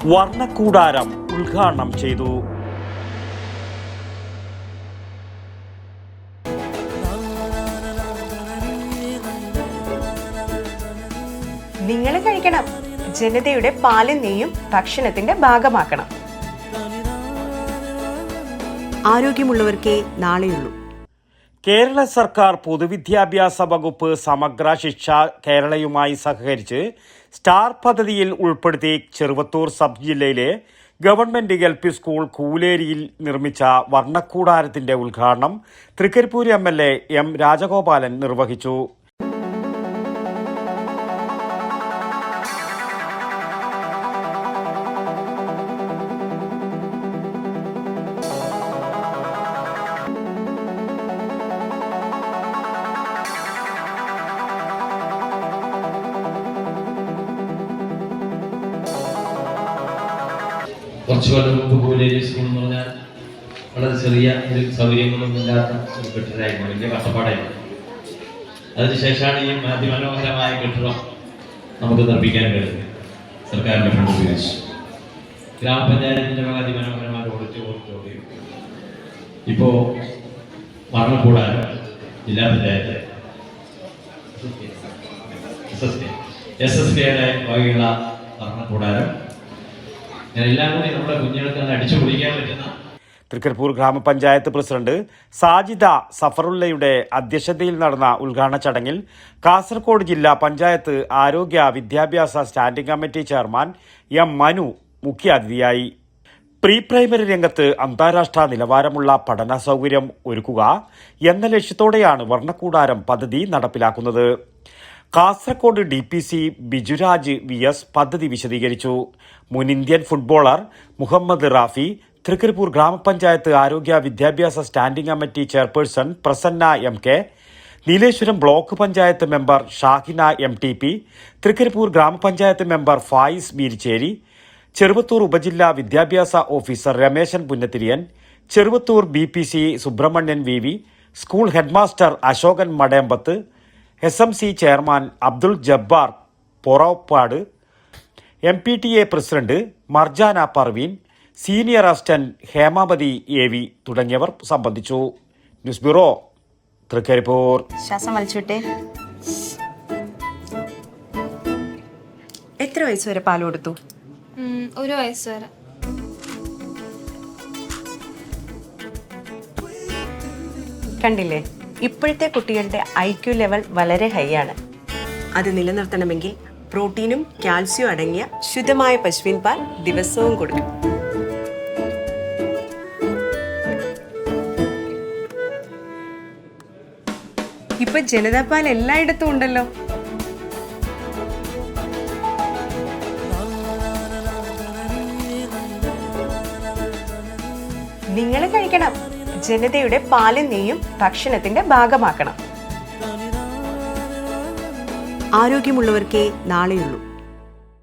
വർണ്ണക്കൂടാരം ഉദ്ഘാടനം ചെയ്തു. നിങ്ങൾ കഴിക്കണം, ജനതയുടെ പാലും നെയ്യും ഭക്ഷണത്തിന്റെ ഭാഗമാക്കണം. ആരോഗ്യമുള്ളവർക്കേ നാളെയുള്ളൂ. കേരള സർക്കാർ പൊതുവിദ്യാഭ്യാസ വകുപ്പ് സമഗ്ര ശിക്ഷ കേരളയുമായി സഹകരിച്ച് സ്റ്റാർ പദ്ധതിയിൽ ഉൾപ്പെടുത്തി ചെറുവത്തൂർ സബ് ജില്ലയിലെ ഗവൺമെന്റ് LP സ്കൂൾ കൂലേരിയിൽ നിർമ്മിച്ച വർണ്ണക്കൂടാരത്തിന്റെ ഉദ്ഘാടനം തൃക്കരിപ്പൂർ MLA M രാജഗോപാലൻ നിർവഹിച്ചു. കുറച്ചു കൊല്ലം മുമ്പ് കൂലേരി സ്കൂൾ എന്ന് പറഞ്ഞാൽ വളരെ ചെറിയ ഒരു സൗകര്യങ്ങളൊന്നും ഇല്ലാത്ത ഒരു കെട്ടിടമായിരുന്നു, വലിയ കഷ്ടപ്പാടായിരുന്നു. അതിനുശേഷമാണ് ഈ അതിമനോഹരമായ കെട്ടിടം നമുക്ക് നിർമ്മിക്കാൻ കഴിയുന്നത്. സർക്കാരിന്റെ ഫണ്ട് ഉപയോഗിച്ചു ഗ്രാമപഞ്ചായത്തിന്റെ വക അതിമനോഹരമായ ഓഡിറ്റോറിയം ഇപ്പോ വർണ്ണക്കൂടാരം ജില്ലാ പഞ്ചായത്ത് SSKയുടെ വകയുള്ള വർണ്ണക്കൂടാരം എല്ലാം കൂടി നമ്മുടെ കുഞ്ഞുങ്ങൾക്ക് അടിച്ചു പൊളിക്കാൻ പറ്റുന്ന. തൃക്കരിപ്പൂർ ഗ്രാമപഞ്ചായത്ത് പ്രസിഡന്റ് സാജിദ സഫറുല്ലയുടെ അധ്യക്ഷതയിൽ നടന്ന ഉദ്ഘാടന ചടങ്ങിൽ കാസർഗോഡ് ജില്ലാ പഞ്ചായത്ത് ആരോഗ്യ വിദ്യാഭ്യാസ standing committee chairman M Manu മുഖ്യാതിഥിയായി. പ്രീ പ്രൈമറി രംഗത്ത് അന്താരാഷ്ട്ര നിലവാരമുള്ള പഠന സൗകര്യം ഒരുക്കുക എന്ന ലക്ഷ്യത്തോടെയാണ് വർണ്ണക്കൂടാരം പദ്ധതി നടപ്പിലാക്കുന്നത്. കാസർഗോഡ് DPC ബിജുരാജ് VS പദ്ധതി വിശദീകരിച്ചു. മുൻ ഇന്ത്യൻ ഫുട്ബോളർ മുഹമ്മദ് റാഫി, തൃക്കരിപ്പൂർ ഗ്രാമപഞ്ചായത്ത് ആരോഗ്യ വിദ്യാഭ്യാസ standing committee chairperson Prasanna MK, Nileshwaram block panchayat member Shahina MTP, Thrikaripur ഗ്രാമപഞ്ചായത്ത് മെമ്പർ ഫായിസ് ബീരിച്ചേരി, ചെറുവത്തൂർ ഉപജില്ലാ വിദ്യാഭ്യാസ officer Rameshan Punnathiriyan, Cheruvathur BPC Subrahmanyan VV, school headmaster Ashokan Madayambath, SMC chairman Abdul Jabbar Poroppad, MPTA president Marjana Parveen, senior assistant Hemavathi AV തുടങ്ങിയവർ സംബന്ധിച്ചു. News bureau, Thrikaripur. ശ്വാസം വലിച്ചോട്ടെ. എത്ര വയസ്സ് വരെ പാൽ കൊടുത്തു? 1 വയസ്സ് വരെ. കണ്ടില്ലേ, ഇപ്പോഴത്തെ കുട്ടികളുടെ IQ ലെവൽ വളരെ ഹൈ ആണ്. അത് നിലനിർത്തണമെങ്കിൽ പ്രോട്ടീനും കാൽസ്യവും അടങ്ങിയ ശുദ്ധമായ പശുവിൻ പാൽ ദിവസവും കൊടുക്കും. ഇപ്പൊ ജനതാ പാൽ എല്ലായിടത്തും ഉണ്ടല്ലോ. നിങ്ങൾ കഴിക്കണം, ജനതയുടെ പാലും നെയ്യും ഭക്ഷണത്തിന്റെ ഭാഗമാക്കണം. ആരോഗ്യമുള്ളവർക്കേ നാളെയുള്ളൂ.